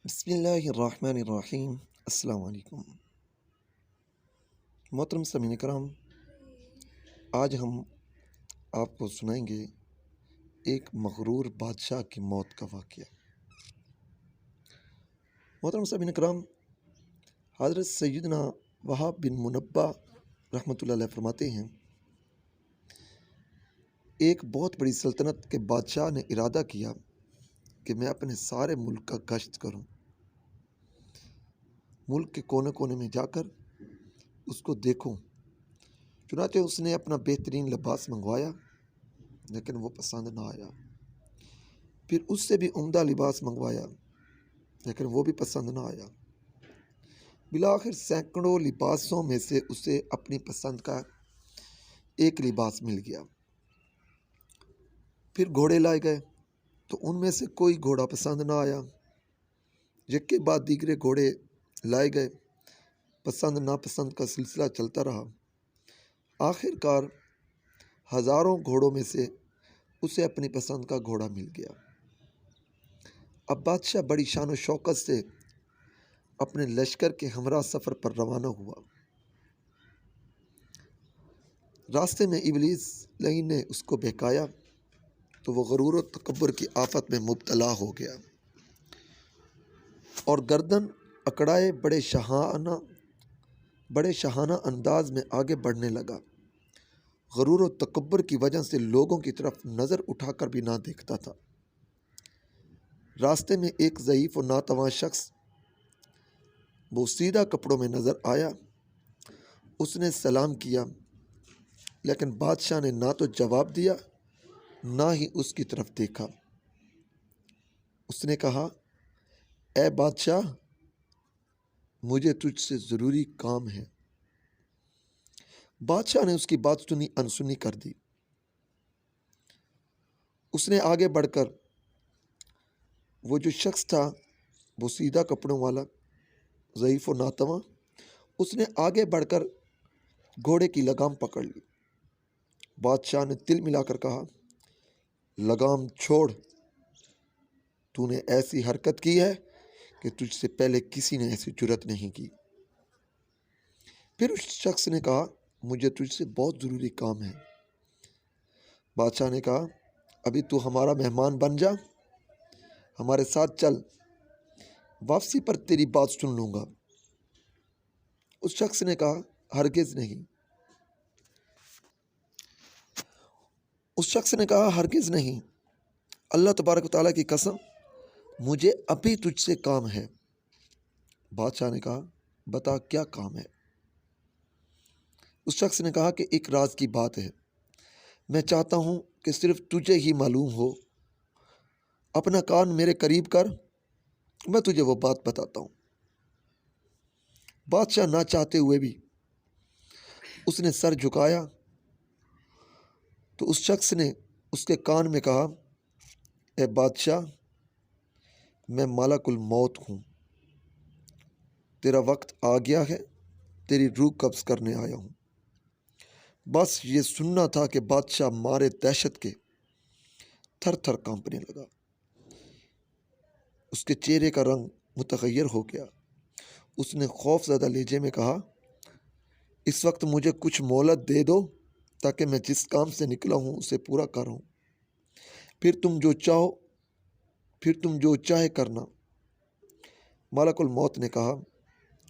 بسم اللہ الرحمن الرحیم۔ السلام علیکم محترم سامعین کرام، آج ہم آپ کو سنائیں گے ایک مغرور بادشاہ کی موت کا واقعہ۔ محترم سامعین کرام، حضرت سیدنا وہاب بن منبہ رحمۃ اللہ علیہ فرماتے ہیں، ایک بہت بڑی سلطنت کے بادشاہ نے ارادہ کیا کہ میں اپنے سارے ملک کا گشت کروں، ملک کے کونے کونے میں جا کر اس کو دیکھوں۔ چنانچہ اس نے اپنا بہترین لباس منگوایا، لیکن وہ پسند نہ آیا۔ پھر اس سے بھی عمدہ لباس منگوایا، لیکن وہ بھی پسند نہ آیا۔ بالآخر سینکڑوں لباسوں میں سے اسے اپنی پسند کا ایک لباس مل گیا۔ پھر گھوڑے لائے گئے تو ان میں سے کوئی گھوڑا پسند نہ آیا۔ یک کے بعد دیگرے گھوڑے لائے گئے، پسند ناپسند کا سلسلہ چلتا رہا۔ آخر کار ہزاروں گھوڑوں میں سے اسے اپنی پسند کا گھوڑا مل گیا۔ اب بادشاہ بڑی شان و شوکت سے اپنے لشکر کے ہمراہ سفر پر روانہ ہوا۔ راستے میں ابلیس لعین نے اس کو بہکایا تو وہ غرور و تکبر کی آفت میں مبتلا ہو گیا اور گردن اکڑائے بڑے شاہانہ انداز میں آگے بڑھنے لگا۔ غرور و تکبر کی وجہ سے لوگوں کی طرف نظر اٹھا کر بھی نہ دیکھتا تھا۔ راستے میں ایک ضعیف و ناتواں شخص بوسیدہ کپڑوں میں نظر آیا۔ اس نے سلام کیا، لیکن بادشاہ نے نہ تو جواب دیا نہ ہی اس کی طرف دیکھا۔ اس نے کہا، اے بادشاہ، مجھے تجھ سے ضروری کام ہے۔ بادشاہ نے اس کی بات سنی انسنی کر دی۔ اس نے آگے بڑھ کر وہ جو شخص تھا بوسیدہ کپڑوں والا، ضعیف و ناتواں، اس نے آگے بڑھ کر گھوڑے کی لگام پکڑ لی۔ بادشاہ نے تل ملا کر کہا، لگام چھوڑ، تو نے ایسی حرکت کی ہے کہ تجھ سے پہلے کسی نے ایسی جرت نہیں کی۔ پھر اس شخص نے کہا، مجھے تجھ سے بہت ضروری کام ہے۔ بادشاہ نے کہا، ابھی تو ہمارا مہمان بن جا، ہمارے ساتھ چل، واپسی پر تیری بات سن لوں گا۔ اس شخص نے کہا، ہرگز نہیں۔ ہرگز نہیں، اللہ تبارک و تعالیٰ کی قسم، مجھے ابھی تجھ سے کام ہے۔ بادشاہ نے کہا، بتا کیا کام ہے؟ اس شخص نے کہا کہ ایک راز کی بات ہے، میں چاہتا ہوں کہ صرف تجھے ہی معلوم ہو۔ اپنا کان میرے قریب کر، میں تجھے وہ بات بتاتا ہوں۔ بادشاہ نہ چاہتے ہوئے بھی اس نے سر جھکایا تو اس شخص نے اس کے کان میں کہا، اے بادشاہ، میں ملک الموت ہوں، تیرا وقت آ گیا ہے، تیری روح قبض کرنے آیا ہوں۔ بس یہ سننا تھا کہ بادشاہ مارے دہشت کے تھر تھر کانپنے لگا۔ اس کے چہرے کا رنگ متغیر ہو گیا۔ اس نے خوف زدہ لہجے میں کہا، اس وقت مجھے کچھ مہلت دے دو تاکہ میں جس کام سے نکلا ہوں اسے پورا کروں، پھر تم جو چاہے کرنا۔ ملک الموت نے کہا،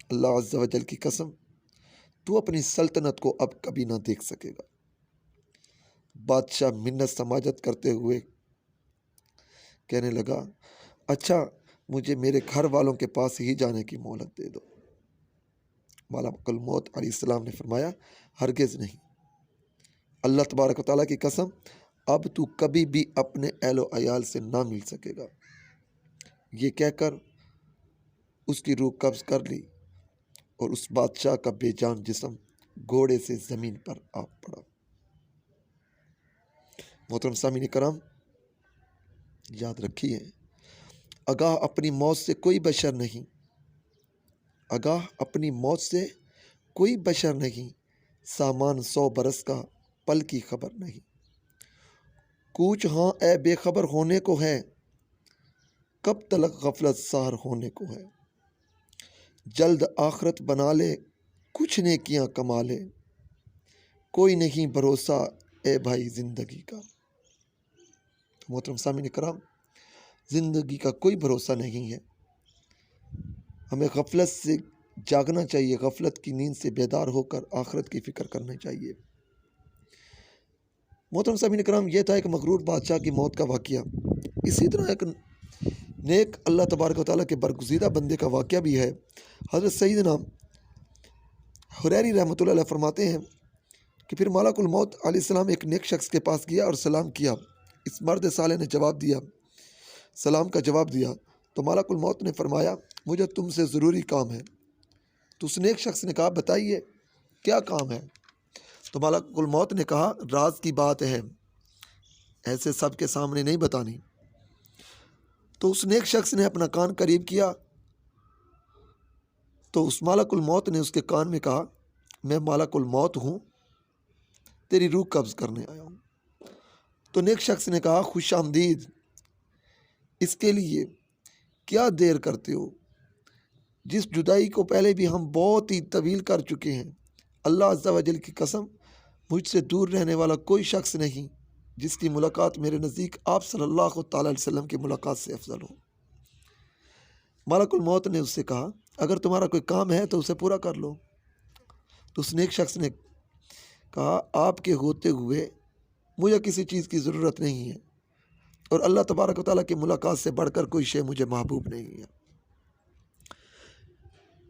اللہ عز و جل کی قسم، تو اپنی سلطنت کو اب کبھی نہ دیکھ سکے گا۔ بادشاہ منت سماجت کرتے ہوئے کہنے لگا، اچھا، مجھے میرے گھر والوں کے پاس ہی جانے کی مہلت دے دو۔ ملک الموت علیہ السلام نے فرمایا، ہرگز نہیں، اللہ تبارک و تعالیٰ کی قسم، اب تو کبھی بھی اپنے اہل و عیال سے نہ مل سکے گا۔ یہ کہہ کر اس کی روح قبض کر لی اور اس بادشاہ کا بے جان جسم گھوڑے سے زمین پر آ پڑا۔ محترم سامعین کرام، یاد رکھیے، آگاہ اپنی موت سے کوئی بشر نہیں، آگاہ اپنی موت سے کوئی بشر نہیں، سامان 100 برس کا پل کی خبر نہیں۔ کوچ ہاں اے بے خبر ہونے کو ہے، کب تلک غفلت سار ہونے کو ہے، جلد آخرت بنا لے، کچھ نیکیاں کما لے، کوئی نہیں بھروسہ اے بھائی زندگی کا۔ تو محترم سامعین کرام، زندگی کا کوئی بھروسہ نہیں ہے، ہمیں غفلت سے جاگنا چاہیے، غفلت کی نیند سے بیدار ہو کر آخرت کی فکر کرنا چاہیے۔ محترم سامعین کرام، یہ تھا ایک مغرور بادشاہ کی موت کا واقعہ۔ اسی طرح ایک نیک اللہ تبارک و تعالیٰ کے برگزیدہ بندے کا واقعہ بھی ہے۔ حضرت سیدنا حریری رحمۃ اللہ علیہ فرماتے ہیں کہ پھر ملک الموت علیہ السلام ایک نیک شخص کے پاس گیا اور سلام کیا۔ اس مرد صالح نے جواب دیا، سلام کا جواب دیا، تو ملک الموت نے فرمایا، مجھے تم سے ضروری کام ہے۔ تو اس نیک شخص نے کہا، بتائیے کیا کام ہے؟ تو ملک الموت نے کہا، راز کی بات ہے، ایسے سب کے سامنے نہیں بتانی۔ تو اس نیک شخص نے اپنا کان قریب کیا، تو اس ملک الموت نے اس کے کان میں کہا، میں ملک الموت ہوں، تیری روح قبض کرنے آیا ہوں۔ تو نیک شخص نے کہا، خوش آمدید، اس کے لیے کیا دیر کرتے ہو؟ جس جدائی کو پہلے بھی ہم بہت ہی طویل کر چکے ہیں، اللہ عز و جل کی قسم، مجھ سے دور رہنے والا کوئی شخص نہیں جس کی ملاقات میرے نزدیک آپ صلی اللہ تعالیٰ علیہ وسلم کی ملاقات سے افضل ہو۔ ملک الموت نے اس سے کہا، اگر تمہارا کوئی کام ہے تو اسے پورا کر لو۔ تو اس نیک شخص نے کہا، آپ کے ہوتے ہوئے مجھے کسی چیز کی ضرورت نہیں ہے، اور اللہ تبارک و تعالیٰ کی ملاقات سے بڑھ کر کوئی شے مجھے محبوب نہیں ہے۔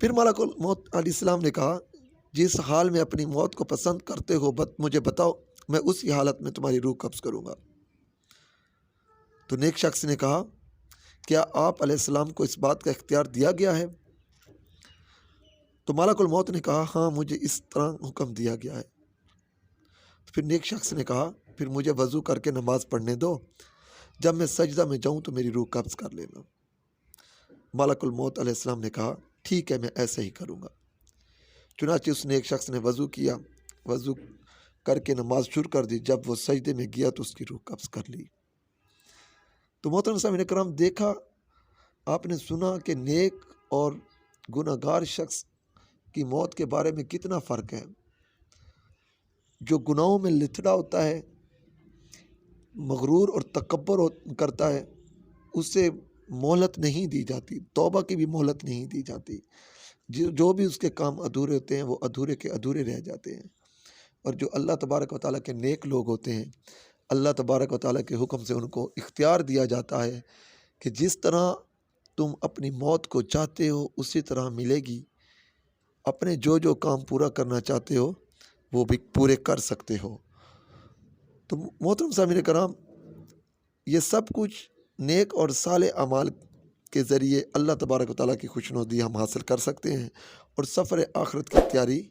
پھر ملک الموت علیہ السلام نے کہا، جس حال میں اپنی موت کو پسند کرتے ہو مجھے بتاؤ، میں اسی حالت میں تمہاری روح قبض کروں گا۔ تو نیک شخص نے کہا، کیا آپ علیہ السلام کو اس بات کا اختیار دیا گیا ہے؟ تو ملک الموت نے کہا، ہاں مجھے اس طرح حکم دیا گیا ہے۔ پھر نیک شخص نے کہا، پھر مجھے وضو کر کے نماز پڑھنے دو، جب میں سجدہ میں جاؤں تو میری روح قبض کر لینا۔ ملک الموت علیہ السلام نے کہا، ٹھیک ہے، میں ایسے ہی کروں گا۔ چنانچہ اس نیک شخص نے وضو کیا، وضو کر کے نماز شروع کر دی۔ جب وہ سجدے میں گیا تو اس کی روح قبض کر لی۔ تو محترم سامعین کرام، دیکھا آپ نے، سنا کہ نیک اور گناہ گار شخص کی موت کے بارے میں کتنا فرق ہے۔ جو گناہوں میں لتھڑا ہوتا ہے، مغرور اور تکبر کرتا ہے، اسے مہلت نہیں دی جاتی، توبہ کی بھی مہلت نہیں دی جاتی۔ جو بھی اس کے کام ادھورے ہوتے ہیں وہ ادھورے کے ادھورے رہ جاتے ہیں۔ اور جو اللہ تبارک و تعالیٰ کے نیک لوگ ہوتے ہیں، اللہ تبارک و تعالیٰ کے حکم سے ان کو اختیار دیا جاتا ہے کہ جس طرح تم اپنی موت کو چاہتے ہو اسی طرح ملے گی، اپنے جو کام پورا کرنا چاہتے ہو وہ بھی پورے کر سکتے ہو۔ تو محترم سامعین کرام، یہ سب کچھ نیک اور صالح اعمال کے ذریعے اللہ تبارک و تعالیٰ کی خوشنودی ہم حاصل کر سکتے ہیں اور سفر آخرت کی تیاری